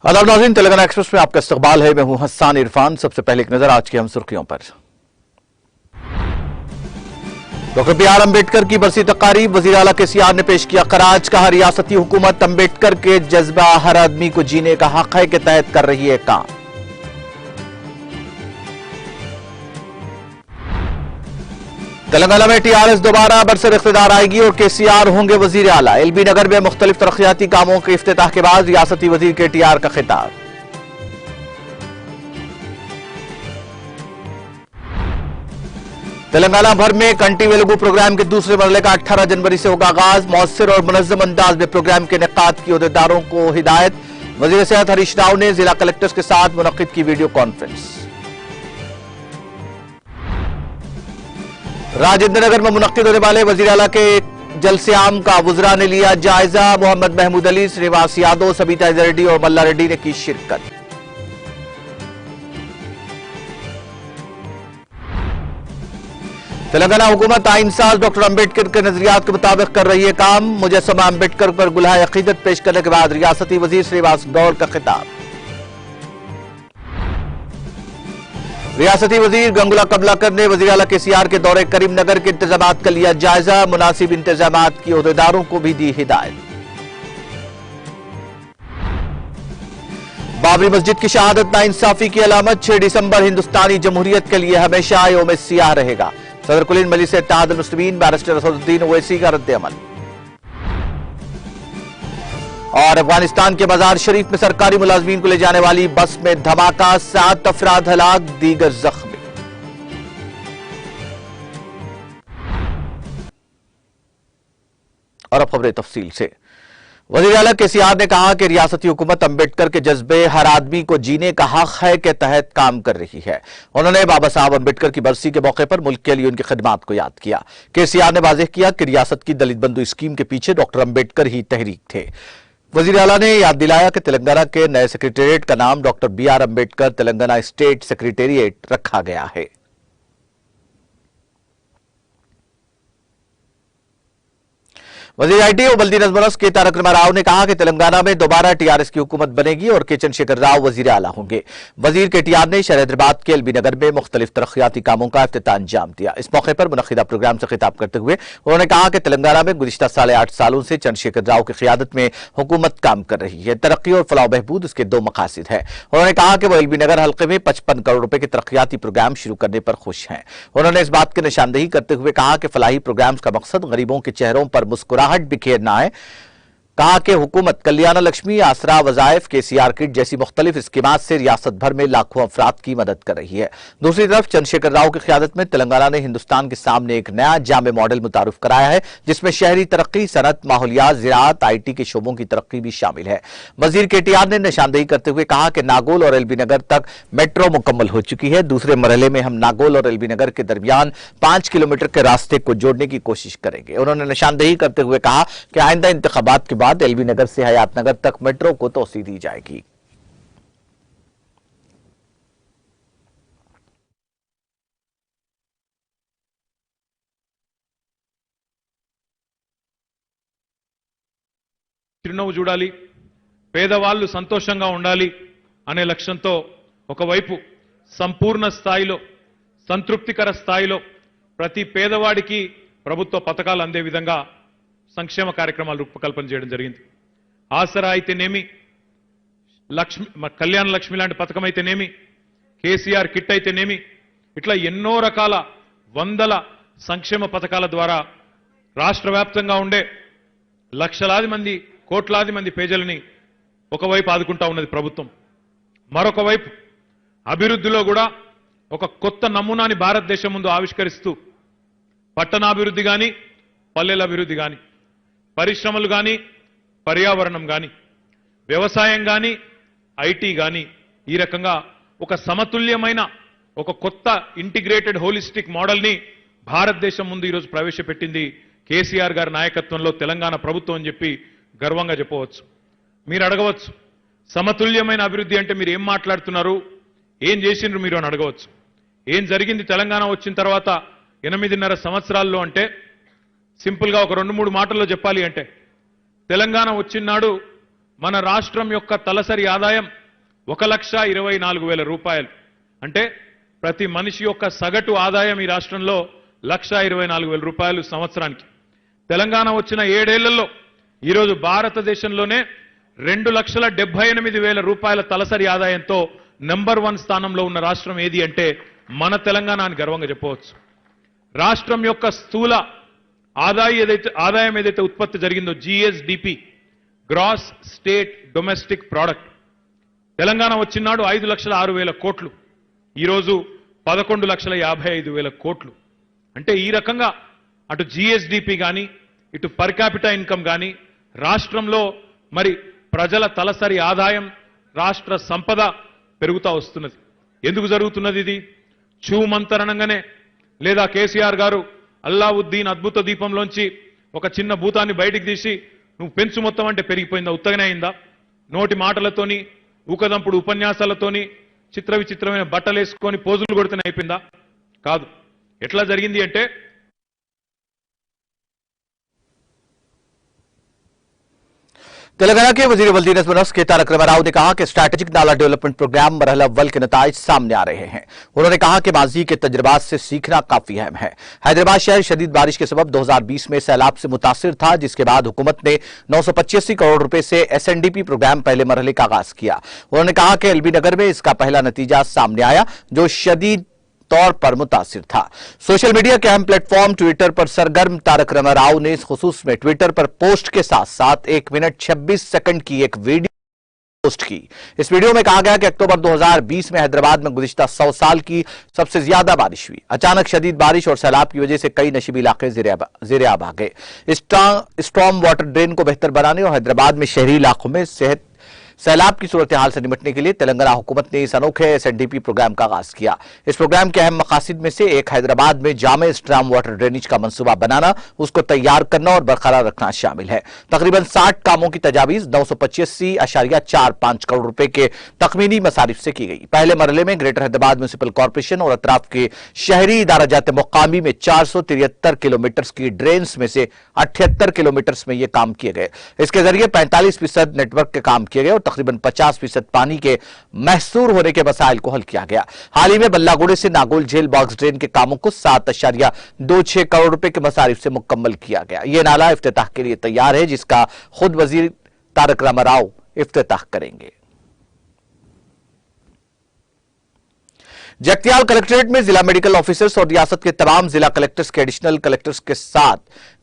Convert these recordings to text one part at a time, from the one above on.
आदाब नाज़रीन, तेलंगाना एक्सप्रेस में आपका इस्तकबाल है। मैं हूं हसन इरफान। सबसे पहले एक नजर आज की हम सुर्खियों पर। Doctor B R. अम्बेडकर की बरसी तकारीब, वज़ीर आला केसीआर ने पेश किया खराज। कहा, रियासती हुकूमत अम्बेडकर के जज्बा हर आदमी को जीने का हक है के तहत कर रही है काम। तेलंगाना में टीआरएस दोबारा बरसर इख्तिदार आएगी और केसीआर होंगे वजीर आला। एलबी नगर में मुख्तलिफ तरक्याती कामों के इफ्तिताह के बाद रियासती वजीर केटीआर का खिताब। तेलंगाना भर में कंटी वेलुगु प्रोग्राम के दूसरे मरहले का 18 जनवरी से होगा आगाज। मौसर और मुनज़्ज़म अंदाज में प्रोग्राम के इनेकाद की ओहदेदारों को हिदायत। वजीर सेहत हरीश राव ने जिला कलेक्टर्स के साथ मुनक्किद की वीडियो कॉन्फ्रेंस। राजेंद्र नगर में मुनक्किद होने वाले वजीर आला के जलसे आम का वुज़रा ने लिया जायजा। मोहम्मद महमूद अली, श्रीनिवास यादव, सबीता रेड्डी और मल्ला रेड्डी ने की शिरकत। तेलंगाना हुकूमत आइन साज डॉक्टर अम्बेडकर के नजरियात के मुताबिक कर रही है काम। मुजस्समा अम्बेडकर पर गुलाह अकीदत पेश करने के बाद रियासती वजीर श्रीनिवास गौड़ का खिताब। रियासती वजीर गंगुला कमलाकर ने वजीर आला केसीआर के दौरे करीमनगर के इंतजामात का लिया जायजा। मुनासिब इंतजामात की ओहदेदारों को भी दी हिदायत। बाबरी मस्जिद की शहादत नाइंसाफी की अलामत। 6 दिसंबर हिंदुस्तानी जमहूरियत के लिए हमेशा यौम सियाह रहेगा। सदर कुलीन मजलिस इत्तेहाद मुस्लिमीन बैरिस्टर असदुद्दीन ओवैसी का रद्द-ए-अमल। और अफगानिस्तान के मजार शरीफ में सरकारी मुलाजमीन को ले जाने वाली बस में धमाका, 7 अफराद हलाक, दीगर जख्मी। और अब खबरें तफसील से। वज़ीर आला केसीआर ने कहा कि रियासती हुकूमत अम्बेडकर के जज्बे हर आदमी को जीने का हक है के तहत काम कर रही है। उन्होंने बाबा साहब अम्बेडकर की बरसी के मौके पर मुल्क के लिए उनकी खिदमात को याद किया। केसीआर ने वाज़ेह किया कि रियासत की दलित बंधु स्कीम के पीछे डॉक्टर अम्बेडकर ही तहरीक थे। वज़ीर आला ने याद दिलाया कि तेलंगाना के नए सेक्रेटेरिएट का नाम doctor B R. Ambedkar Telangana state secretariat रखा गया है। वज़ीर आईटी और बल्दी नज़्म के तारक राव ने कहा कि तेलंगाना में दोबारा टीआरएस की हुकूमत बनेगी और के चंद्रशेखर राव वज़ीर आला होंगे। वज़ीर केटीआर ने शहर हैदराबाद के एलबी नगर में मुख्तलिफ तरक्याती कामों का इफ्तिताह अंजाम दिया। इस मौके पर मुनक्किदा प्रोग्राम से खिताब करते हुए उन्होंने कहा कि तेलंगाना में गुज़िश्ता 8.5 सालों से चंद्रशेखर राव की क़ियादत में हुकूमत काम कर रही है। तरक्की और फलाह बहबूद इसके 2 मकासद है। उन्होंने कहा कि वो एलबी नगर हल्के में 55 करोड़ रुपए के तरक्याती प्रोग्राम शुरू करने पर खुश हैं। उन्होंने इस बात की निशानदेही करते हुए कहा कि फलाही प्रोग्राम का मकसद गरीबों के चेहरों पर मुस्कुराहट बिखेरना है। कहा कि हुकूमत कल्याण लक्ष्मी, आसरा, वज़ाइफ, केसीआर किट जैसी मुख्तलिफ स्कीमात से रियासत भर में लाखों अफराद की मदद कर रही है। दूसरी तरफ चंद्रशेखर राव की क़ियादत में तेलंगाना ने हिंदुस्तान के सामने एक नया जामे मॉडल मुतारुफ कराया है, जिसमें शहरी तरक्की, सनत, माहौलियात, ज़राअत, आईटी के शोबों की तरक्की भी शामिल है। वज़ीर केटीआर ने निशानदेही करते हुए कहा कि नागोल और एलबी नगर तक मेट्रो मुकम्मल हो चुकी है। दूसरे मरहले में हम नागोल और एलबी नगर के दरमियान 5 किलोमीटर के रास्ते को जोड़ने की कोशिश करेंगे। उन्होंने निशानदेही करते हुए कहा कि आइंदा इंतखाबात के बाद एलबी नगर से हयात नगर तक मेट्रो को तोसी दी जाएगी। చిరునవ్వు చూడాలి, పేదవాళ్ళు సంతోషంగా ఉండాలి అనే లక్ష్యంతో ఒకవైపు సంపూర్ణ స్థాయిలో సంతృప్తికర స్థాయిలో ప్రతి పేదవాడికి ప్రభుత్వ పథకాలు అందే విధంగా సంక్షేమ కార్యక్రమాలు రూపకల్పన చేయడం జరిగింది. ఆసరా అయితేనేమి, కళ్యాణ లక్ష్మి లాంటి పథకం అయితేనేమి, కేసీఆర్ కిట్ అయితేనేమి, ఇట్లా ఎన్నో రకాల వందల సంక్షేమ పథకాల ద్వారా రాష్ట్ర వ్యాప్తంగా ఉండే లక్షలాది మంది, కోట్లాది మంది పేదలని ఒకవైపు ఆదుకుంటా ఉన్నది ప్రభుత్వం. మరొక వైపు అభివృద్ధిలో కూడా ఒక కొత్త నమూనాని భారతదేశం ముందు ఆవిష్కరిస్తూ పట్టణాభివృద్ధి గాని, పల్లెల అభివృద్ధి గాని, పరిశ్రమలు గాని, పర్యావరణం గాని, వ్యవసాయం గాని, ఐటీ గాని, ఈ రకంగా ఒక సమతుల్యమైన ఒక కొత్త ఇంటిగ్రేటెడ్ హోలిస్టిక్ మోడల్ని భారతదేశం ముందు ఈరోజు ప్రవేశపెట్టింది కేసీఆర్ గారి నాయకత్వంలో తెలంగాణ ప్రభుత్వం అని చెప్పి గర్వంగా చెప్పవచ్చు. మీరు అడగవచ్చు, సమతుల్యమైన అభివృద్ధి అంటే మీరు ఏం మాట్లాడుతున్నారు, ఏం చేసిండ్రు మీరు అని అడగవచ్చు. ఏం జరిగింది తెలంగాణ వచ్చిన తర్వాత 8.5 సంవత్సరాల్లో అంటే సింపుల్గా ఒక 2-3 మాటల్లో చెప్పాలి అంటే, తెలంగాణ వచ్చినాడు మన రాష్ట్రం యొక్క తలసరి ఆదాయం 1,24,000 రూపాయలు. అంటే ప్రతి మనిషి యొక్క సగటు ఆదాయం ఈ రాష్ట్రంలో 1,24,000 రూపాయలు సంవత్సరానికి. తెలంగాణ వచ్చిన 7 ఏళ్లలో ఈరోజు భారతదేశంలోనే 2,78,000 రూపాయల తలసరి ఆదాయంతో నంబర్ 1 స్థానంలో ఉన్న రాష్ట్రం ఏది అంటే మన తెలంగాణ అని గర్వంగా చెప్పవచ్చు. రాష్ట్రం యొక్క స్థూల ఆదాయం ఏదైతే ఉత్పత్తి జరిగిందో GSDP, gross state domestic product, Telangana వచ్చినాడు 5,06,000 కోట్లు, ఈరోజు 11,55,000 కోట్లు. అంటే ఈ రకంగా అటు GSDP కానీ ఇటు పర్ క్యాపిటా ఇన్కమ్ కానీ రాష్ట్రంలో మరి ప్రజల తలసరి ఆదాయం, రాష్ట్ర సంపద పెరుగుతా వస్తున్నది. ఎందుకు జరుగుతున్నది ఇది? చూమంతరణంగానే లేదా కేసీఆర్ గారు అల్లావుద్దీన్ అద్భుత దీపంలోంచి ఒక చిన్న భూతాన్ని బయటికి తీసి నువ్వు పెంచు మొత్తం అంటే పెరిగిపోయిందా? ఉత్తగనే అయిందా? నోటి మాటలతోని, ఊకదంపుడు ఉపన్యాసాలతోని, చిత్ర విచిత్రమైన బట్టలు వేసుకొని పోజులు కొడుతూనే అయిపోయిందా? కాదు. ఎట్లా జరిగింది అంటే तेलंगाना के वजीर बल्दी नजम नफ्स के तारक रामाराव ने कहा कि स्ट्रैटेजिक नाला डेवलपमेंट प्रोग्राम मरहला अव्वल के नताइज सामने आ रहे हैं. उन्होंने कहा कि माजी के तजुर्बात से सीखना काफी अहम है. हैदराबाद शहर शदीद बारिश के सबब 2020 में सैलाब से मुतासिर था, जिसके बाद हुकूमत ने 985 करोड़ रुपए से SNDP प्रोग्राम पहले मरहले का आगाज किया. उन्होंने कहा कि LB नगर में इसका पहला नतीजा सामने आया जो शदीद तौर पर मुतासिर था. सोशल मीडिया के अहम प्लेटफॉर्म ट्विटर पर सरगर्म तारक रामाराव ने इस खुसूस में ट्विटर पर पोस्ट के साथ साथ 1 मिनट 26 सेकंड की एक वीडियो पोस्ट की. इस वीडियो में कहा गया कि अक्टूबर 2020 में हैदराबाद में गुज़िश्ता 100 साल की सबसे ज्यादा बारिश हुई. अचानक शदीद बारिश और सैलाब की वजह से कई नशीबी इलाके ज़ेरे आब आ गए. स्टॉर्म वाटर ड्रेन को बेहतर बनाने और हैदराबाद में शहरी इलाकों में सैलाब की सूरत हाल से निपटने के लिए तेलंगाना हुकूमत ने इस अनोखे SNDP प्रोग्राम का आगाज किया. इस प्रोग्राम के अहम मकासद में से एक हैदराबाद में जामे स्ट्रॉम वाटर ड्रेनेज का मंसूबा बनाना, उसको तैयार करना और बरकरार रखना शामिल है. तकरीबन 60 कामों की तजावीज 985.45 करोड़ रुपए के तखमीनी मसारिफ से की गई. पहले मरहले में ग्रेटर हैदराबाद म्यूनिसिपल कॉर्पोरेशन और अतराफ के शहरी इदारा जाते मुकामी में 473 किलोमीटर की ड्रेन्स में से 78 किलोमीटर में ये काम किए गए. इसके जरिए 45% नेटवर्क के काम किए गए और तकरीबन 50% पानी के महसूर होने के मसाइल को हल किया गया. हाल ही में बल्लागुड़े से नागोल झेल बॉक्स ड्रेन के कामों को 7.26 करोड़ रुपए के मसारिफ से मुकम्मल किया गया. यह नाला इफ्तिताह के लिए तैयार है, जिसका खुद वजीर तारक रामाराव इफ्तिताह करेंगे. जगतियाल कलेक्ट्रेट में जिला मेडिकल ऑफिसर्स और रियासत के तमाम जिला कलेक्टर्स के एडिशनल कलेक्टर्स के साथ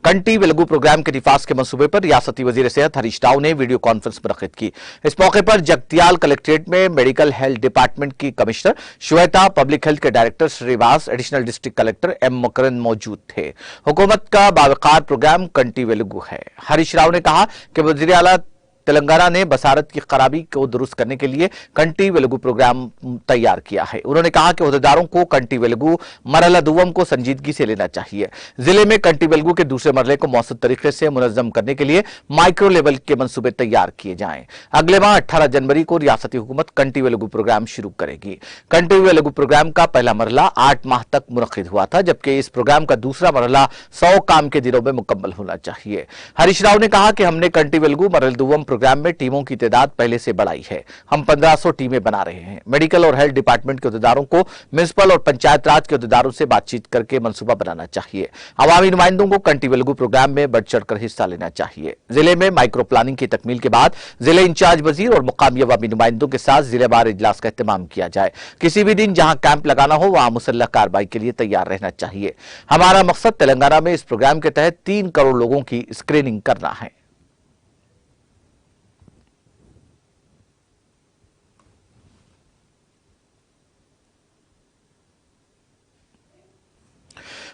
कंटी वेलगू प्रोग्राम के निफाज के मंसूबे पर रियासती वजीर सेहत हरीश राव ने वीडियो कॉन्फ्रेंस मुनक्किद की. इस मौके पर जगतियाल कलेक्ट्रेट में मेडिकल हेल्थ डिपार्टमेंट की कमिश्नर श्वेता, पब्लिक हेल्थ के director Shrivas, additional district collector M मकरंद मौजूद थे. हुकूमत का बावकार प्रोग्राम कंटी वेलगू है. हरीश राव ने कहा कि वजीर आला तेलंगाना ने बसारत की खराबी को दुरुस्त करने के लिए कंटी वेलगू प्रोग्राम तैयार किया है. उन्होंने कहा कि ओहदेदारों को कंटी वेलगू मरहला दुवम को संजीदगी से लेना चाहिए. जिले में कंटी वेलगू के दूसरे मरहले को मौसम तरीके से मुनज़्ज़म करने के लिए माइक्रो लेवल के मंसूबे तैयार किए जाएं. अगले माह 18 जनवरी को रियासती हुकूमत कंटी वेलगू प्रोग्राम शुरू करेगी. कंटी वेलगू प्रोग्राम का पहला मरहला 8 माह तक मुनक्किद हुआ था, जबकि इस प्रोग्राम का दूसरा मरहला 100 काम के दिनों में मुकम्मल होना चाहिए. हरीश राव ने कहा कि हमने कंटी वेलगू मरहला दुवम प्रोग्राम में टीमों की तादाद पहले से बढ़ाई है. हम 1500 टीमें बना रहे हैं. मेडिकल और हेल्थ डिपार्टमेंट के अहदेदारों को म्युनिसिपल और पंचायत राज के अहदेदारों से बातचीत करके मंसूबा बनाना चाहिए. अवामी नुमाइंदों को कंटी वेलगू प्रोग्राम में बढ़ चढ़कर हिस्सा लेना चाहिए. जिले में माइक्रो प्लानिंग की तकमील के बाद जिले इंचार्ज वजीर और मुकामी अवामी नुमाइंदों के साथ जिलेवार इजलास का एहतमाम किया जाए. किसी भी दिन जहां कैंप लगाना हो वहां मुसल्लह कार्रवाई के लिए तैयार रहना चाहिए. हमारा मकसद तेलंगाना में इस प्रोग्राम के तहत 3 करोड़ लोगों की स्क्रीनिंग करना है.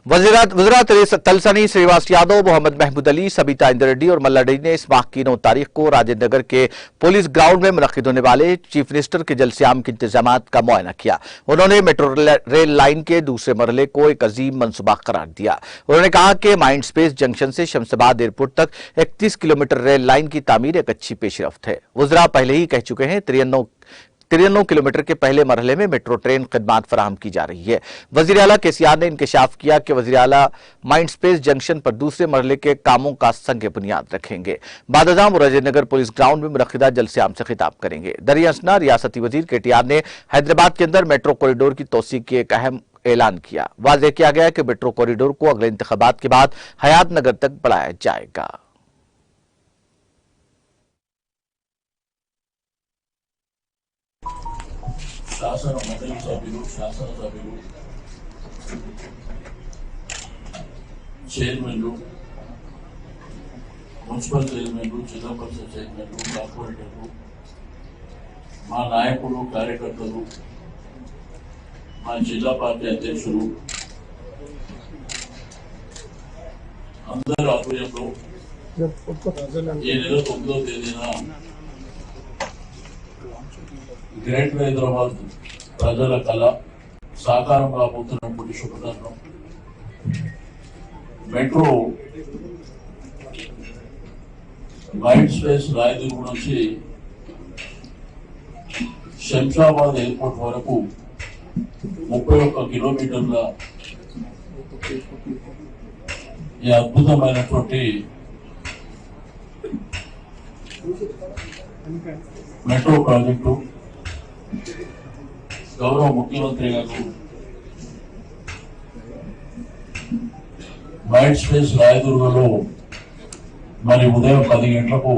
वज़ीरात तलसानी श्रीवास यादव, मोहम्मद महमूद अली, सबीता इंदर रेड्डी और मल्ला रेड्डी ने इस माह की 9 तारीख को राजेंद्र नगर के पुलिस ग्राउंड में मुनक्किद होने वाले चीफ मिनिस्टर के जलसियाम के इंतजाम का मुआयना किया. उन्होंने मेट्रो रेल लाइन के दूसरे मरहले को एक अजीम मनसूबा करार दिया. उन्होंने कहा कि माइंड स्पेस जंक्शन से शमशाबाद एयरपोर्ट तक 31 किलोमीटर रेल लाइन की तामीर एक अच्छी पेशरफ्त है. वज़रा पहले ही कह चुके हैं 93 किलोमीटर के पहले मरहले में मेट्रो ट्रेन खिदमात फराहम की जा रही है। वजीर आला केसीआर ने इंकशाफ किया कि वजीर आला माइंड स्पेस जंक्शन पर दूसरे मरहले के कामों का संग बुनियाद रखेंगे। बादशाह और अजयनगर पुलिस ग्राउंड में मुनक्किदा जलसे-आम से खिताब करेंगे। दरिया असना रियासती वजीर केटीआर ने हैदराबाद के अंदर मेट्रो कॉरिडोर की तोसी की एक अहम ऐलान किया। वाज़ेह किया गया कि मेट्रो कॉरिडोर को अगले इंतखाबात के बाद हयात नगर तक बढ़ाया जाएगा। శాసన మండలి సభ్యులు, శాసనసభ్యులు, చైర్మన్లు, మున్సిపల్ చైర్మన్లు, జిల్లా పరిషత్ చైర్మన్లు, కార్పొరేటర్లు, మా నాయకులు, కార్యకర్తలు, మా జిల్లా పార్టీ అధ్యక్షులు అందరి ఆధ్వర్యంలో ఈ నెల 9వ తేదీన గ్రేటర్ హైదరాబాద్ ప్రజల కళ సాకారం కాబోతున్నటువంటి శుభతరుణం. మెట్రో మైండ్ స్పేస్ రాయదుర్గ నుంచి శంషాబాద్ ఎయిర్పోర్ట్ వరకు 31 కిలోమీటర్ల ఈ అద్భుతమైనటువంటి మెట్రో ప్రాజెక్టు గౌరవ ముఖ్యమంత్రి గారు మైండ్ స్పేస్ రాయదుర్గలో మరి ఉదయం 10 గంటలకు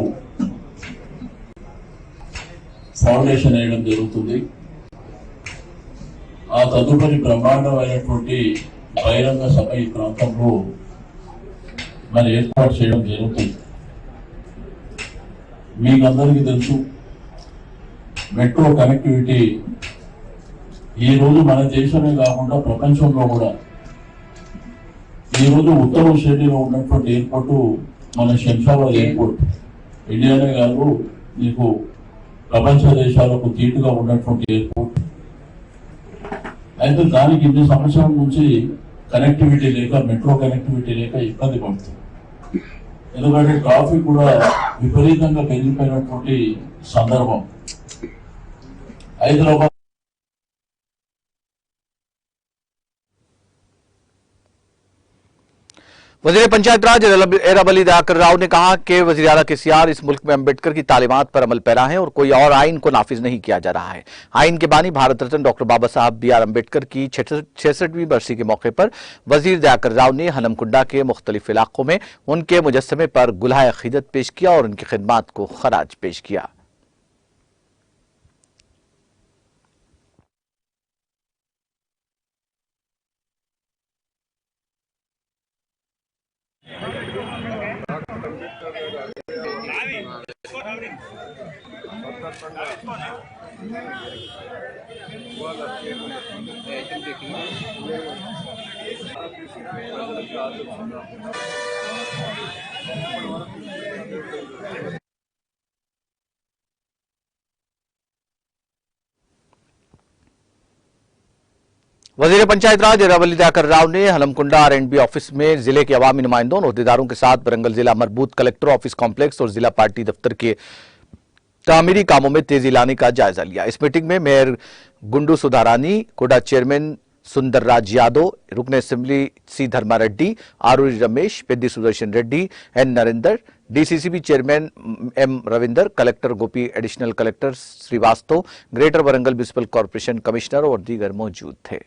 ఫౌండేషన్ వేయడం జరుగుతుంది. ఆ తదుపరి బ్రహ్మాండమైనటువంటి బహిరంగ సభ ఈ ప్రాంతంలో మరి ఏర్పాటు చేయడం జరుగుతుంది. మీకందరికీ తెలుసు, మెట్రో కనెక్టివిటీ ఈ రోజు మన దేశమే కాకుండా ప్రపంచంలో కూడా ఈ రోజు ఉత్తర శ్రేణిలో ఉన్నటువంటి ఎయిర్పోర్టు మన శంషాబాద్ ఎయిర్పోర్ట్. ఇండియానే కాదు, మీకు ప్రపంచ దేశాలకు తీటుగా ఉన్నటువంటి ఎయిర్పోర్ట్. అయితే దానికి ఇన్ని సంవత్సరాల నుంచి కనెక్టివిటీ లేక, మెట్రో కనెక్టివిటీ లేక ఇబ్బంది పడుతుంది. ఎందుకంటే ట్రాఫిక్ కూడా విపరీతంగా పెరిగిపోయినటువంటి సందర్భం. హైదరాబాద్ वज़ीर पंचायत राज एरब अली दयाकर राव ने कहा कि वज़ीर आला केसीआर इस मुल्क में अम्बेडकर की तालीमात पर अमल पैरा है और कोई और आइन को नाफिज नहीं किया जा रहा है। आइन के बानी भारत रत्न डॉक्टर बाबा साहब बी आर अम्बेडकर की 66वीं बरसी के मौके पर वज़ीर दयाकर राव ने हनमकुंडा के मुख्तलिफ इलाकों में उनके मुजस्समे पर गुलाह अक़ीदत पेश किया और उनकी खिदमात को खराज पेश किया। वज़ीर पंचायत राज एरब अली दयाकर राव ने हनमकुंडा R&B ऑफिस में जिले के अवामी नुमाइंदों और अहदेदारों के साथ वरंगल जिला मरबूत कलेक्टर ऑफिस कॉम्प्लेक्स और जिला पार्टी दफ्तर के तामीरी कामों में तेजी लाने का जायजा लिया। इस मीटिंग में मेयर गुंडू सुधारानी, कोडा चेयरमैन सुंदर राज यादव, रुकन assembly C Dharma Reddy, Aruri Ramesh, Peddi Sudarshan Reddy, N Narendra, DCCB chairman M Ravinder, collector Gopi, additional collector Srivastava, greater Warangal municipal corporation commissioner और दीगर मौजूद थे।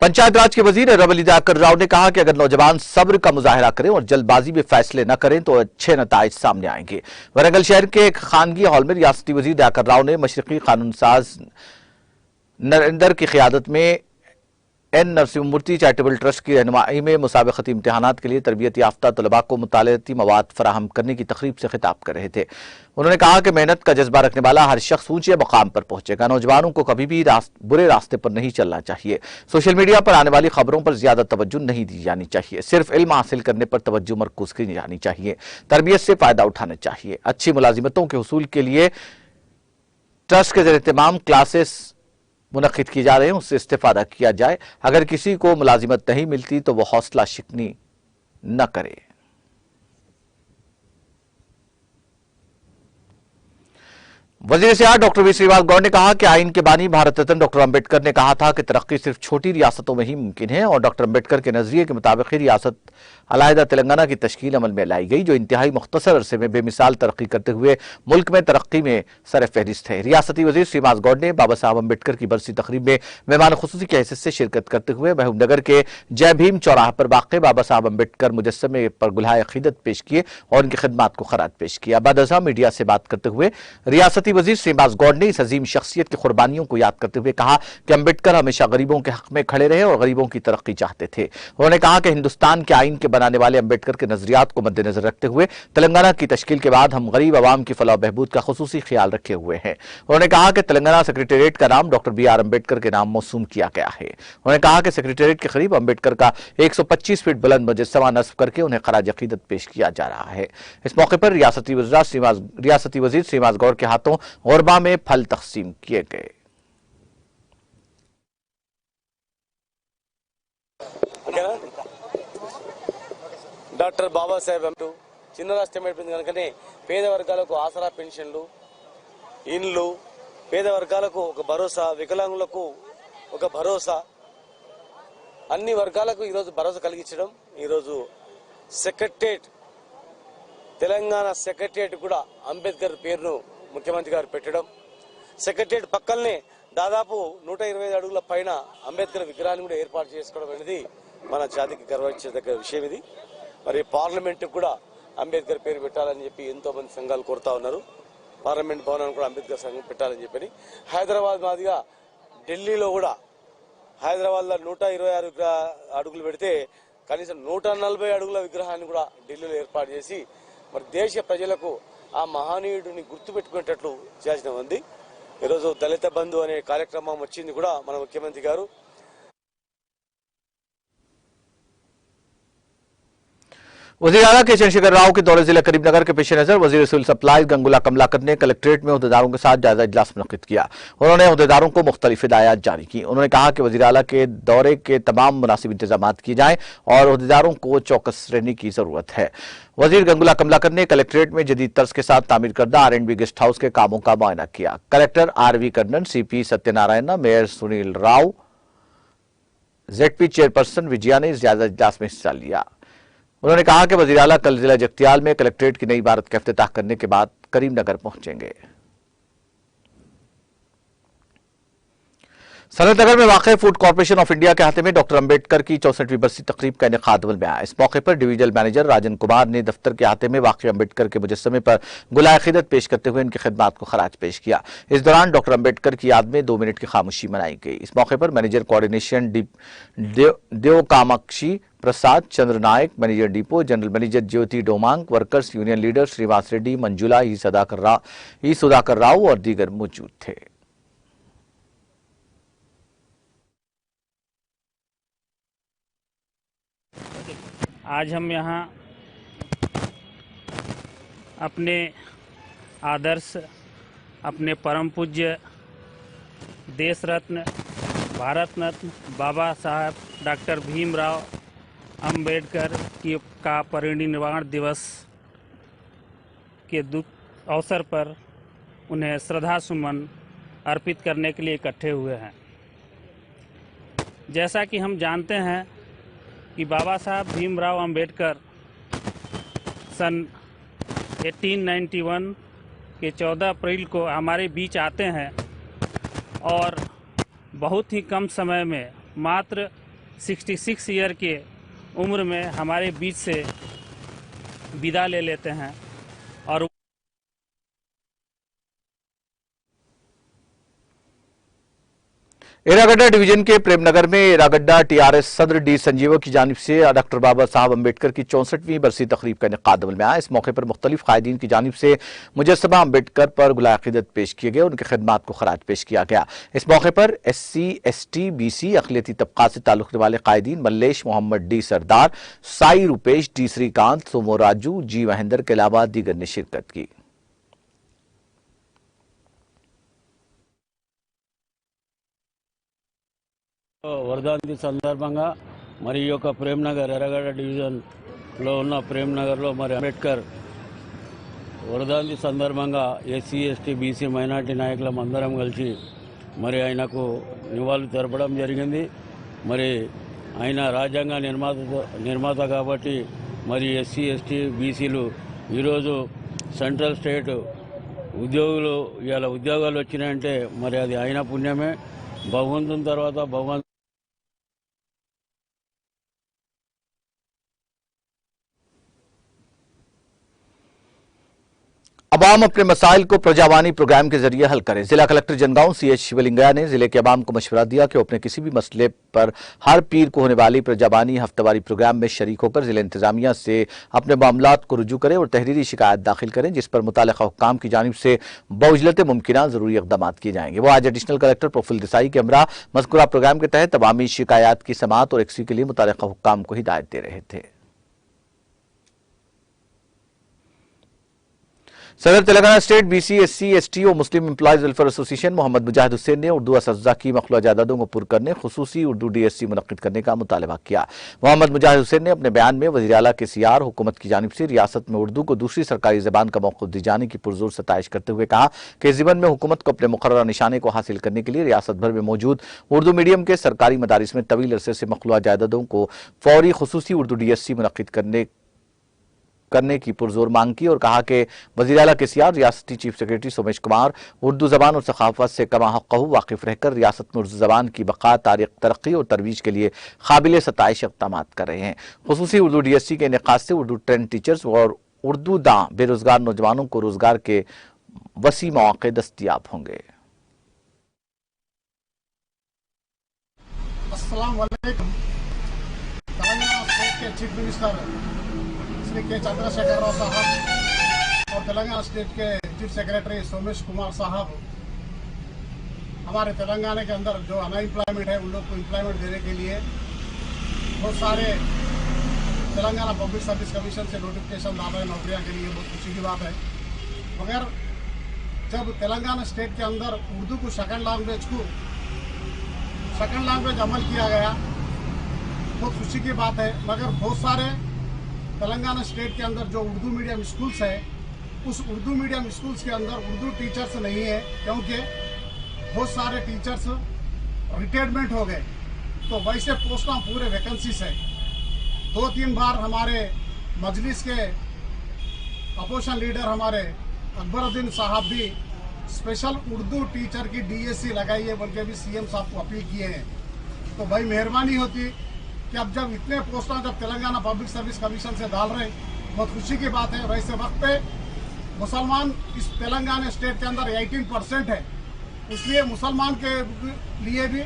पंचायत राज के वजीर एरब अली दयाकर राव ने कहा कि अगर नौजवान सब्र का मुजाहिरा करें और जल्दबाजी में फैसले न करें तो अच्छे नताइज सामने आएंगे। वरंगल शहर के एक खानगी हॉल में रियासती वजीर दयाकर राव ने मशरकी कानून साज नरेंद्र की क़ियादत में एन नरसिंहमूर्ति चैरिटेबल ट्रस्ट की रहनुमाई में मुसाबकती इम्तिहानात के लिए तरबियत याफ्ता तलबा को मुतालियाती मवाद फराहम करने की तकरीब से खिताब कर रहे थे। उन्होंने कहा कि मेहनत का जज्बा रखने वाला हर शख्स ऊंचे मकाम पर पहुंचेगा। नौजवानों को कभी भी बुरे रास्ते पर नहीं चलना चाहिए। सोशल मीडिया पर आने वाली खबरों पर ज्यादा तवज्जो नहीं दी जानी चाहिए। सिर्फ इल्म हासिल करने पर तवज्जो मरकूज की जानी चाहिए। तरबियत से फायदा उठाना चाहिए। अच्छी मुलाजिमतों के हुसूल के लिए ट्रस्ट के ज़रिए तमाम क्लासेस मुनक्किद की जा रहे हैं, उससे इस्तेफादा किया जाए। अगर किसी को मुलाजिमत नहीं मिलती तो वह हौसला शिकनी न करे। वजीर सियाहत डॉक्टर वी श्रीनिवास गौड़ ने कहा कि आइन के बानी भारत रत्न डॉक्टर अंबेडकर ने कहा था कि तरक्की सिर्फ छोटी रियासतों में ही मुमकिन है और डॉक्टर अंबेडकर के नजरिए के मुताबिक ही रियासत अलहदा तेलंगाना की तश्कील अमल में लाई गई, जो इंतहाई मुख्तसर अरसे में बेमिसाल तरक्की करते हुए मुल्क में तरक्की में सर फहरिस्त है। रियासती वजीर श्रीनिवास गौड़ ने बाबा साहब अंबेडकर की बरसी तकरीब में मेहमान खुसूसी की हैसियत से शिरकत करते हुए महबूबनगर के जय भीम चौराहा पर वाक़े बाबा साहब अंबेडकर मुजस्समे पर गुलहाए अकीदत पेश किए और उनकी खिदमात को खराज पेश किया। बाद अज़ा मीडिया से बात करते हुए रियासती वजीर श्रीनिवास गौड़ ने इस अजीम शख्सियत की कुर्बानियों को याद करते हुए कहा कि अंबेडकर हमेशा गरीबों के हक में खड़े रहे और गरीबों की तरक्की चाहते थे। उन्होंने कहा कि हिंदुस्तान के आइन के बनाने वाले अंबेडकर के नजरियात को मद्देनजर रखते हुए तेलंगाना की तश्कील के बाद हम गरीब आवाम की फलाह बहबूद का खुसूसी ख्याल रखे हुए हैं। उन्होंने कहा कि तेलंगाना सेक्रेटेरिएट का नाम डॉक्टर BR अंबेडकर के नाम मौसूम किया गया है। उन्होंने कहा कि सेक्रेटेरिएट के करीब अंबेडकर का 125 फीट बुलंद मुजस्समा नस्ब करके उन्हें खराज अकीदत पेश किया जा रहा है। इस मौके पर रियासती वजीर श्रीनिवास गौड़ के हाथों गुरबा में फल तकसीम किए गए। డాక్టర్ బాబాసాహెబ్ అంబేద్కర్ చిన్న రాష్ట్రం అయిపోయింది కనుకనే పేద వర్గాలకు ఆసరా పెన్షన్లు, ఇండ్లు, పేద వర్గాలకు ఒక భరోసా, వికలాంగులకు ఒక భరోసా, అన్ని వర్గాలకు ఈరోజు భరోసా కలిగించడం, ఈరోజు సెక్రటరియట్ తెలంగాణ సెక్రటరియట్ కూడా అంబేద్కర్ పేరును ముఖ్యమంత్రి గారు పెట్టడం, సెక్రటరియట్ పక్కనే దాదాపు 125 అడుగుల పైన అంబేద్కర్ విగ్రహాన్ని కూడా ఏర్పాటు చేసుకోవడం అనేది మన జాతికి గర్వించదగ్గ విషయం. ఇది మరి పార్లమెంట్ కూడా అంబేద్కర్ పేరు పెట్టాలని చెప్పి ఎంతో మంది సంఘాలు కోరుతా ఉన్నారు. పార్లమెంట్ భవనాన్ని కూడా అంబేద్కర్ సంఘం పెట్టాలని చెప్పని హైదరాబాద్ మాదిగా ఢిల్లీలో కూడా హైదరాబాద్లో 126 అడుగులు పెడితే కనీసం 140 అడుగుల విగ్రహాన్ని కూడా ఢిల్లీలో ఏర్పాటు చేసి మరి దేశ ప్రజలకు ఆ మహనీయుడిని గుర్తుపెట్టుకునేటట్లు చేసిన ఉంది. ఈరోజు దళిత బంధు అనే కార్యక్రమం వచ్చింది కూడా మన ముఖ్యమంత్రి గారు. वज़ीर आला के चंद्रशेखर राव के दौरे जिला करीमनगर के पेश नजर वजीर सिविल सप्लाईज गंगूला कमलाकर ने कलेक्ट्रेट में अहदेदारों के साथ जायजा इजलास मुनक्किद किया। उन्होंने अहदेदारों को मुख्तलिफ हिदायत जारी की। उन्होंने कहा कि वज़ीर आला के दौरे के तमाम मुनासिब इंतजाम किए जाएं और अहदेदारों को चौकस रहने की जरूरत है। वजीर गंगूला कमलाकर ने कलेक्ट्रेट में जदीद तर्ज के साथ तामीर करदा R&B गेस्ट हाउस के कामों का मुआयना किया। Collector RV Karnan, CP Satyanarayan, mayor Sunil Rao, ZP chairperson Vijaya ने इस जायजा इजलास में हिस्सा लिया। उन्होंने कहा कि वज़ीर आला कल जिला जगतियाल में कलेक्ट्रेट की नई इमारत का इफ्तिताह करने के बाद करीमनगर पहुंचेंगे। सनतनगर में वाक़ फूड कॉर्पोरेशन ऑफ इंडिया के हाथे में डॉक्टर अंबेडकर की 64वीं बरसी तकरीब का इनेकाद अमल में आया। इस मौके पर डिवीजनल मैनेजर राजन कुमार ने दफ्तर के हाथे में वाक़ अंबेडकर के मुजस्समे पर गुलाए अक़ीदत पेश करते हुए उनकी खिदमात को खराज पेश किया। इस दौरान डॉक्टर अंबेडकर की याद में 2 मिनट की खामोशी मनाई गई। इस मौके पर manager coordination Dev Kamakshi Prasad Chandra Nayak, manager depot, general manager Jyothi Domang, workers union leader Srivas Reddy, Manjula E Sudhakar Rao और दीगर मौजूद थे। आज हम यहाँ अपने आदर्श, अपने परम पूज्य देश रत्न, भारत रत्न बाबा साहब डॉक्टर भीमराव अंबेडकर का परिनिर्वाण दिवस के अवसर पर उन्हें श्रद्धा सुमन अर्पित करने के लिए इकट्ठे हुए हैं। जैसा कि हम जानते हैं कि बाबा साहब भीमराव अंबेडकर सन 1891 के 14 अप्रैल को हमारे बीच आते हैं और बहुत ही कम समय में मात्र 66 ईयर के उम्र में हमारे बीच से विदा ले लेते हैं। और एरागड्डा डिवीजन के प्रेमनगर में एरागड्डा TRS सदर डी संजीव की जानिब से डॉक्टर बाबा साहब अंबेडकर की 64वीं बरसी तकरीब का इनेकाद अमल में आया। इस मौके पर मुख्तलिफ कायदीन की जानिब से मुजस्समा अंबेडकर पर गुलाए अक़ीदत पेश किए गए, उनकी खिदमात को खराज पेश किया गया। इस मौके पर SC ST BC अक़लियती तबक़ात से ताल्लुक़ वाले कायदीन मल्लेश मोहम्मद D सरदार, साई रूपेश, D श्रीकांत, सोमो राजू, G महेंद्र के अलावा दीगर ने शिरकत की। వర్ధంతి సందర్భంగా మరి ఈ యొక్క ప్రేమ్నగర్ ఎర్రగడ్డ డివిజన్లో ఉన్న ప్రేమ్నగర్లో మరి అంబేద్కర్ వరదాంతి సందర్భంగా ఎస్సీ ఎస్టీ బీసీ మైనార్టీ నాయకులం అందరం కలిసి మరి ఆయనకు నివాళులు తెలపడం జరిగింది. మరి ఆయన రాజ్యాంగ నిర్మాత కాబట్టి మరి ఎస్సీ ఎస్టీ బీసీలు ఈరోజు సెంట్రల్ స్టేట్ ఉద్యోగులు ఇవాళ ఉద్యోగాలు వచ్చినాయంటే మరి అది ఆయన పుణ్యమే. భగవంతుని తర్వాత భగవంతు अवाम अपने मसाइल को प्रजावानी प्रोग्राम के जरिए हल करें। जिला कलेक्टर जनगांव सीएच शिवलिंगया ने जिले के अवाम को मशवरा दिया कि वो अपने किसी भी मसले पर हर पीर को होने वाली प्रजावानी हफ्तावारी प्रोग्राम में शरीक होकर जिला इंतजामिया से अपने मामलात को रुजू करें और तहरीरी शिकायत दाखिल करें, जिस पर मुतालिका हुक्काम की जानिब से बउजलत मुमकिना जरूरी इकदाम किए जाएंगे। वो आज एडिशनल कलेक्टर प्रफुल्ल देसाई के हमरा मज़कूरा प्रोग्राम के तहत अवामी शिकायत की समाअत और यकसी के लिए मुतालिका हुक्काम को हिदायत दे रहे थे। सदर Telangana state BC SC ST और मुस्लिम एम्प्लॉयज वेलफेयर एसोसिएशन मोहम्मद मुजाहिद हुसैन ने उर्दू असatज़ा की मखलूआ जायदादों को पुर करने खुसूसी उर्दू डीएससी मुनक्किद करने का मुतालबा किया। मोहम्मद मुजाहिद हुसैन ने अपने बयान में वज़ीर आला के सीआर हुकूमत की जानिब से रियासत में उर्दू को दूसरी सरकारी जबान का मौक़िफ़ दी जाने की पुरजोर सताइश करते हुए कहा कि इस ज़िमन में हुकूमत को अपने मुकर्ररा निशाने को हासिल करने के लिए रियासत भर में मौजूद उर्दू मीडियम के सरकारी मदारिस में तवील अरसे से मखलूआ जायदादों को फौरी खुसूसी उर्दू डीएससी मुनक्किद करने की पुरजोर मांग की और कहा कि वज़ीर आला के सियार रियासती चीफ सेक्रेटरी सोमेश कुमार उर्दू जबान और सखाफत से कमा हक़्क़हू वाकिफ रहकर रियासत में उर्दू जबान की बका तारीख तरक्की और तरवीज के लिए काबिल सताइश इक़दाम कर रहे हैं। खुसूसी उर्दू डीएससी के इनेकाद से उर्दू ट्रेंड टीचर्स और उर्दू दां बेरोजगार नौजवानों को रोजगार के वसी मौक़े दस्तयाब होंगे। अस्सलाम वालेकुम। तेलंगाना स्टेट के चीफ मिनिस्टर श्री के चंद्रशेखर राव साहब और तेलंगाना स्टेट के चीफ सेक्रेटरी सोमेश कुमार साहब हमारे तेलंगाना के अंदर जो अनएम्प्लॉयमेंट है उन लोग को एम्प्लॉयमेंट देने के लिए बहुत सारे तेलंगाना पब्लिक सर्विस कमीशन से नोटिफिकेशन डाल रहे हैं नौकरियां के लिए। बहुत खुशी की बात है। मगर जब तेलंगाना स्टेट के अंदर उर्दू को सेकंड लैंग्वेज अमल किया गया, बहुत खुशी की बात है। मगर बहुत सारे तेलंगाना स्टेट के अंदर जो उर्दू मीडियम स्कूल्स है उस उर्दू मीडियम स्कूल्स के अंदर उर्दू टीचर्स नहीं है, क्योंकि बहुत सारे टीचर्स रिटायरमेंट हो गए। तो वैसे पोस्टां पूरे वैकेंसीज है। 2-3 बार हमारे मजलिस के अपोजिशन लीडर हमारे अकबरुद्दीन साहब भी स्पेशल उर्दू टीचर की डीएससी लगाई है बोल के भी सीएम साहब को अपील किए हैं। तो भाई मेहरबानी होती कि अब जब इतने पोस्टां जब तेलंगाना पब्लिक सर्विस कमीशन से डाल रहे हैं, बहुत खुशी की बात है। वैसे वक्त पे मुसलमान इस तेलंगाना स्टेट के अंदर 18% है, इसलिए मुसलमान के लिए भी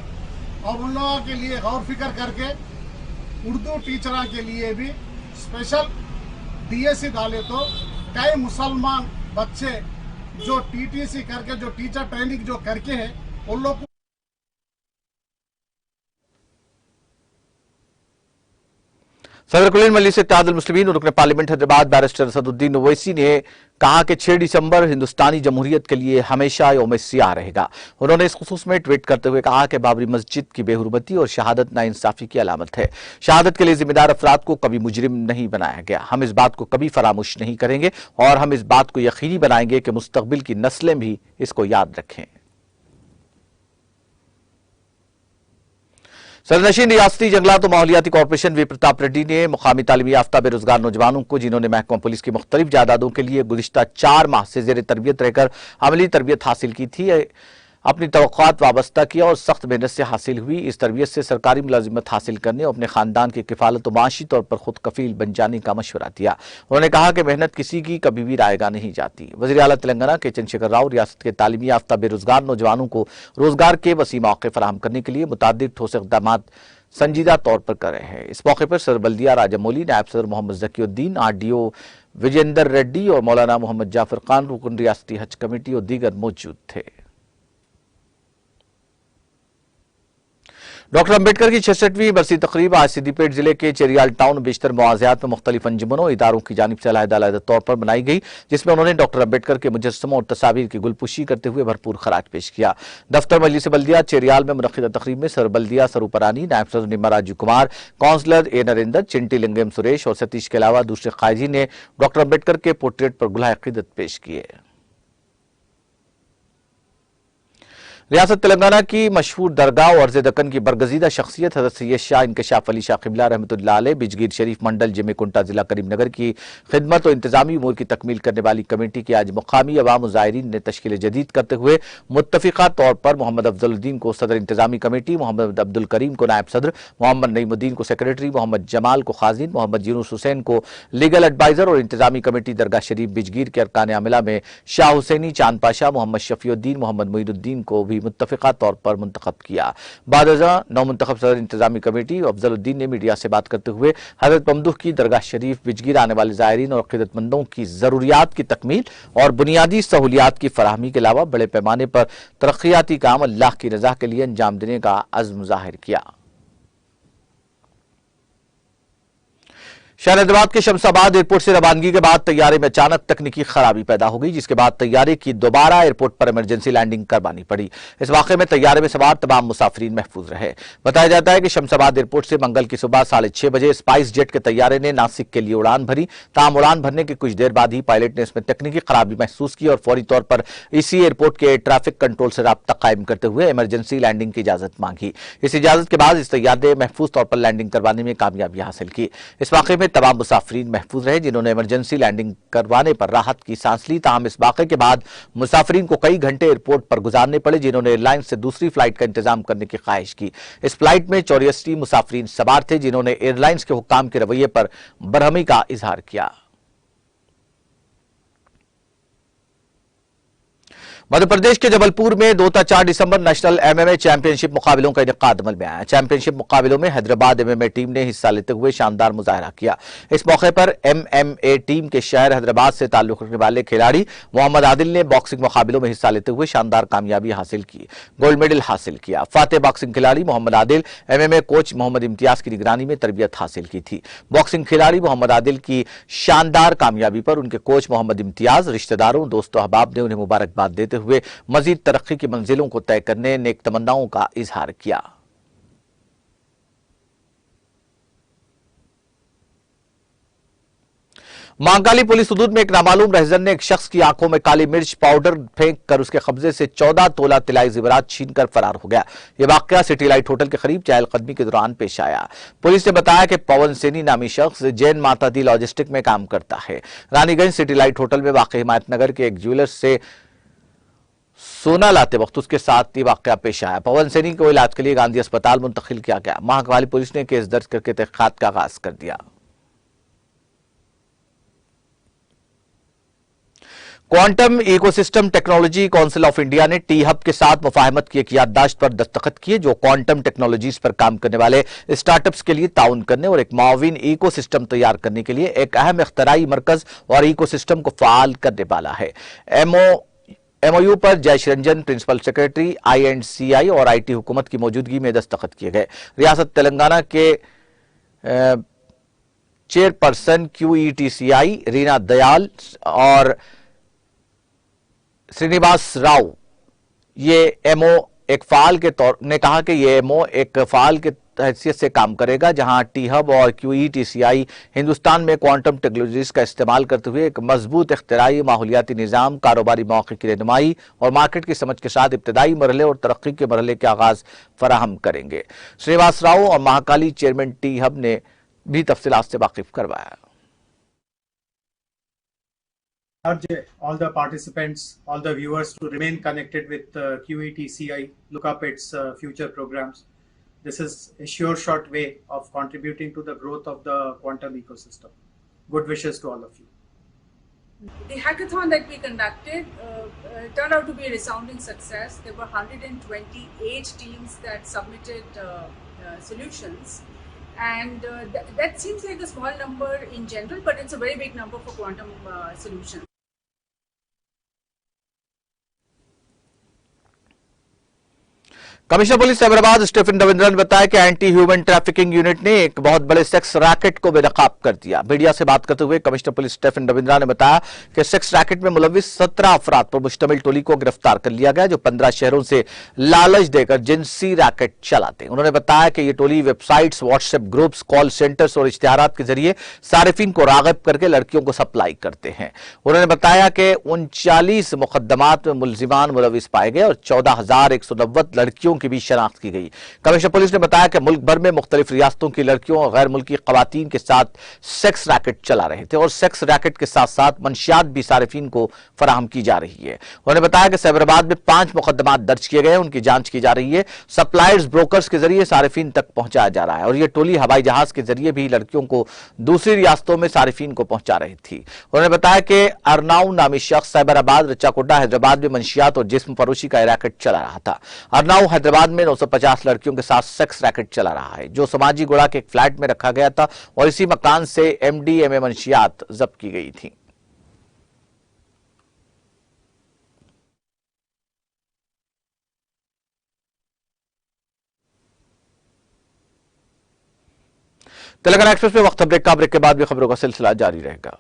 और उन लोगों के लिए गौर फिक्र करके उर्दू टीचरों के लिए भी स्पेशल डीएससी डाले तो कई मुसलमान बच्चे जो टीटीसी करके जो टीचर ट्रेनिंग जो करके है उन लोग सदर कुलीन मजलिस इत्तेहादुल मुस्लिमीन और रुकन पार्लियामेंट हैदराबाद बैरिस्टर असदुद्दीन ओवैसी ने कहा कि 6 दिसंबर हिंदुस्तानी जमहूरियत के लिए हमेशा यौम सियाह रहेगा। उन्होंने इस खुसूस में ट्वीट करते हुए कहा कि बाबरी मस्जिद की बेहुरमती और शहादत नाइंसाफी की अलामत है। शहादत के लिए जिम्मेदार अफराद को कभी मुजरिम नहीं बनाया गया। हम इस बात को कभी फरामोश नहीं करेंगे और हम इस बात को यकीनी बनाएंगे कि मुस्तकबिल की नस्लें भी इसको याद रखें। सदरनशीन रियासती जंगलात और माहौलियाती कॉर्पोरेशन वी प्रताप रेड्डी ने मुकामी तालीमी याफ्ता बेरोजगार नौजवानों को जिन्होंने महकमा पुलिस की मुख्तलिफ जायदादों के लिए गुज़िश्ता 4 माह से जेर तरबियत रहकर अमली तरबियत हासिल की थी, अपनी तवक्कुआत वाबस्ता किया और सख्त मेहनत से हासिल हुई इस तरबियत से सरकारी मुलाजिमत हासिल करने और अपने खानदान की किफालत और माशी तौर पर खुद कफील बन जाने का मशवरा दिया। उन्होंने कहा कि मेहनत किसी की कभी भी रायगा नहीं जाती। वज़ीर आला तेलंगाना के चंद्रशेखर राव रियासत के तालीमी याफ्ता बेरोजगार नौजवानों को रोजगार के वसी मौके फराहम करने के लिए मुतादिद ठोस इक़दाम संजीदा तौर पर कर रहे हैं। इस मौके पर सदर बल्दिया राजामौली, नायब सदर मोहम्मद ज़कीउद्दीन, आरडीओ विजेंदर रेड्डी और मौलाना मोहम्मद जाफर खान, रुकन रियासती हज कमेटी और दीगर मौजूद थे। डॉक्टर अम्बेडकर की 66वीं बरसी तकरीब आज सिद्दीपेट जिले के चेरियाल टाउन बेशतर मुआवजात में मुख्तलिफ अंजुमनों इदारों की जानिब से अलग-अलग तौर पर बनाई गई, जिसमें उन्होंने डॉक्टर अम्बेडकर के मुजस्समों और तस्वीर की गुलपुशी करते हुए भरपूर खराज पेश किया। दफ्तर मजलिस बल्दिया चेरियाल में मुनक्किदा तकरीब में सर बल्दिया सरूपरानी, नायब सदर निम्मा राजू कुमार, काउंसलर ए नरेंद्र, चिंटी लिंगम सुरेश और सतीश के अलावा दूसरे कायजी ने डॉक्टर अम्बेडकर के पोर्ट्रेट पर गुलाह अकीदत पेश किए। रियासत तेलंगाना की मशहूर दरगाह और अर्ज़ दक्कन की बरगजीदा शख्सियत हज़रत सैयद शाह इंकशाफ अली शाह क़िबला रहमतुल्लाह अलैह बिजगीर शरीफ मंडल जिमेकुंटा जिला करीमनगर की खिदमत और इंतजामी उमूर की तकमील करने वाली कमेटी की आज मुकामी अवाम ज़ायरीन ने तश्कील जदीद करते हुए मुत्तफ़िक़ा तौर पर मोहम्मद अफजलुद्दीन को सदर इंतजामी कमेटी, मोहम्मद अब्दुल करीम को नायब सदर, मोहम्मद नईमुद्दीन को सेक्रेटरी, मोहम्मद जमाल को खाजिन, मोहम्मद यूनुस हुसैन को लीगल एडवाइजर और इंतजामी कमेटी दरगाह शरीफ बिजगीर के अरकान आमिला में शाह हुसैनी, चांद पाशा, मोहम्मद शफीउद्दीन, मोहम्मद मोइनुद्दीन को भी मुत्तफ़िक़ा तौर पर मुंतखब किया। बाद नौ मुंतखब सदर इंतजामी कमेटी अफजलुद्दीन ने मीडिया से बात करते हुए हजरत ममदूह की दरगाह शरीफ बिजगीर आने वाले ज़ायरीन और अक़ीदतमंदों की जरूरियात की तकमील और बुनियादी सहूलियात की फराहमी के अलावा बड़े पैमाने पर तरक्याती काम अल्लाह की रजा के लिए अंजाम देने का अज़्म ज़ाहिर किया। शहर हैदराबाद के शमशाबाद एयरपोर्ट से रवानगी के बाद तैयारे में अचानक तकनीकी खराबी पैदा हो गई, जिसके बाद तैयारे की दोबारा एयरपोर्ट पर इमरजेंसी लैंडिंग करवानी पड़ी। इस वाकये में तैयारे में सवार तमाम मुसाफिरीन महफूज रहे। बताया जाता है कि शमशाबाद एयरपोर्ट से मंगल की सुबह 6:30 बजे स्पाइस जेट के तैयारे ने नासिक के लिए उड़ान भरी। ताहम उड़ान भरने के कुछ देर बाद ही पायलट ने इसमें तकनीकी खराबी महसूस की और फौरी तौर पर इसी एयरपोर्ट के ट्रैफिक कंट्रोल से राब्ता कायम करते हुए इमरजेंसी लैंडिंग की इजाजत मांगी। इस इजाजत के बाद इस तैयारे ने महफूज तौर पर लैंडिंग करवाने में कामयाबी हासिल की। इस वाकये में तमाम मुसाफिरीन महफूज रहे, जिन्होंने इमरजेंसी लैंडिंग करवाने पर राहत की सांस ली। ताहम इस वाकये के बाद मुसाफिरीन को कई घंटे एयरपोर्ट पर गुजारने पड़े, जिन्होंने एयरलाइन से दूसरी फ्लाइट का इंतजाम करने की ख्वाहिश की। इस फ्लाइट में 84 मुसाफिरीन सवार थे, जिन्होंने एयरलाइंस के हुक्काम के रवैये पर बरहमी का इजहार किया। मध्य प्रदेश के जबलपुर में 2 से 4 दिसंबर नेशनल एमएमए चैंपियनशिप मुकाबलों का इनेकाद अमल में आया। चैंपियनशिप मुकाबलों में हैदराबाद एमएमए टीम ने हिस्सा लेते हुए शानदार मुजाहरा किया। इस मौके पर एमएमए टीम के शहर हैदराबाद से ताल्लुक रखने वाले खिलाड़ी मोहम्मद आदिल ने बॉक्सिंग मुकाबलों में हिस्सा लेते हुए शानदार कामयाबी हासिल की, गोल्ड मेडल हासिल किया। फातेह बॉक्सिंग खिलाड़ी मोहम्मद आदिल एमएमए कोच मोहम्मद इम्तियाज की निगरानी में तरबियत हासिल की थी। बॉक्सिंग खिलाड़ी मोहम्मद आदिल की शानदार कामयाबी पर उनके कोच मोहम्मद इम्तियाज, रिश्तेदारों, दोस्तों अहबाब ने उन्हें मुबारकबाद देते हुए मजीद तरक्की की मंजिलों को तय करने नेक तमन्नाओं का इजहार किया। महाकाली पुलिस हदूद में एक नामालूम रहजन ने एक शख्स की आंखों में काली मिर्च पाउडर फेंक कर उसके कब्जे से 14 तोला तिलाई ज़ेवरात छीनकर फरार हो गया। यह वाकया सिटी लाइट होटल के करीब चहलकदमी के दौरान पेश आया। पुलिस ने बताया कि पवन सैनी नामी शख्स जैन माता दी लॉजिस्टिक में काम करता है। रानीगंज सिटी लाइट होटल में वाक़ हिमायतनगर के एक ज्वेलर्स से सोना लाते वक्त उसके साथ ये वाकया पेश आया। पवन सैनी को इलाज के लिए गांधी अस्पताल मुंतकिल किया गया। महाकाली पुलिस ने केस दर्ज करके तहकीकात का आगाज कर दिया। Quantum ecosystem technology council of India ने टी हब के साथ मुफाहमत की एक याददाश्त पर दस्तखत किए, जो क्वांटम टेक्नोलॉजीज पर काम करने वाले स्टार्टअप्स के लिए ताउन करने और एक माविन इकोसिस्टम तैयार करने के लिए एक अहम इख्तराई मरकज और इकोसिस्टम को फाल करने वाला है। एमओयू पर Jayesh Ranjan, principal secretary INCI और IT हुकूमत की मौजूदगी में दस्तखत किए गए। रियासत तेलंगाना के चेयरपर्सन QETCI रीना दयाल और श्रीनिवास राव एक फाल के तौर ने कहा कि ये एमओ एक फाल के हैसियत से काम करेगा, जहां टी हब और QETCI हिंदुस्तान में क्वांटम टेक्नोलॉजीज का इस्तेमाल करते हुए एक मजबूत इख्तिराई माहौलियाती निज़ाम, कारोबारी मौके की रहनुमाई और मार्केट की समझ के साथ इब्तदाई मरहले और तरक्की के मरहले के आगाज फराहम करेंगे। श्रीनिवास राव और महाकाली चेयरमैन टी हब ने भी तफसीलात से वाकिफ करवाया। Urge all the participants, all the viewers to remain connected with QETCI, look up its future programs. This is a sure shot way of contributing to the growth of the quantum ecosystem. Good wishes to all of you. The hackathon that we conducted turned out to be a resounding success. There were 128 teams that submitted solutions. And that seems like a small number in general, but it's a very big number for quantum solutions. Commissioner police Cyberabad Stephen Ravindran ने बताया कि anti human trafficking unit ने एक बहुत बड़े sex racket को बेनकाब कर दिया। मीडिया से बात करते हुए कमिश्नर पुलिस स्टीफन रविंद्रन ने बताया कि सेक्स रैकेट में मुलविस 17 अफराद पर मुश्तमिल टोली को गिरफ्तार कर लिया गया, जो 15 शहरों से लालच देकर जिनसी रैकेट चलाते। उन्होंने बताया कि ये टोली websites, WhatsApp groups, call centres और इश्तिहारात के जरिए सारिफिन को राग़िब करके लड़कियों को सप्लाई करते हैं। उन्होंने बताया कि 39 मुकदमात में मुलजिमान मुलविस पाए गए और 14,190 लड़कियों की भी शनाख्त की गई। कमिश्नर पुलिस ने बताया कि मुल्क भर में मुख्तलिफ रियासतों की लड़कियों और गैर मुल्की खवातीन के साथ सेक्स रैकेट चला रहे थे और सेक्स रैकेट के साथ साथ मंशियात भी सारिफिन को फराहम की जा रही है। उन्होंने बताया कि साइबराबाद में 5 मुकदमात दर्ज किए गए, उनकी जांच की जा रही है। सप्लायर्स, ब्रोकर्स के जरिए सारिफिन तक पहुंचाया जा रहा है और यह टोली हवाई जहाज के जरिए भी लड़कियों को दूसरी रियासतों में सारिफिन को पहुंचा रही थी। उन्होंने बताया कि अरनाउ नामी शख्स साइबराबाद, रच्चाकोटा, हैदराबाद में मंशियात और जिस्म फरोशी का रैकेट चला रहा था। अरनाउ हैदराबाद में 950 लड़कियों के साथ सेक्स रैकेट चला रहा है, जो समाजी गुड़ा के एक फ्लैट में रखा गया था और इसी मकान से MDMA मंशियात जब्त की गई थी। तेलंगाना एक्सप्रेस में वक्त ब्रेक के बाद भी खबरों का सिलसिला जारी रहेगा।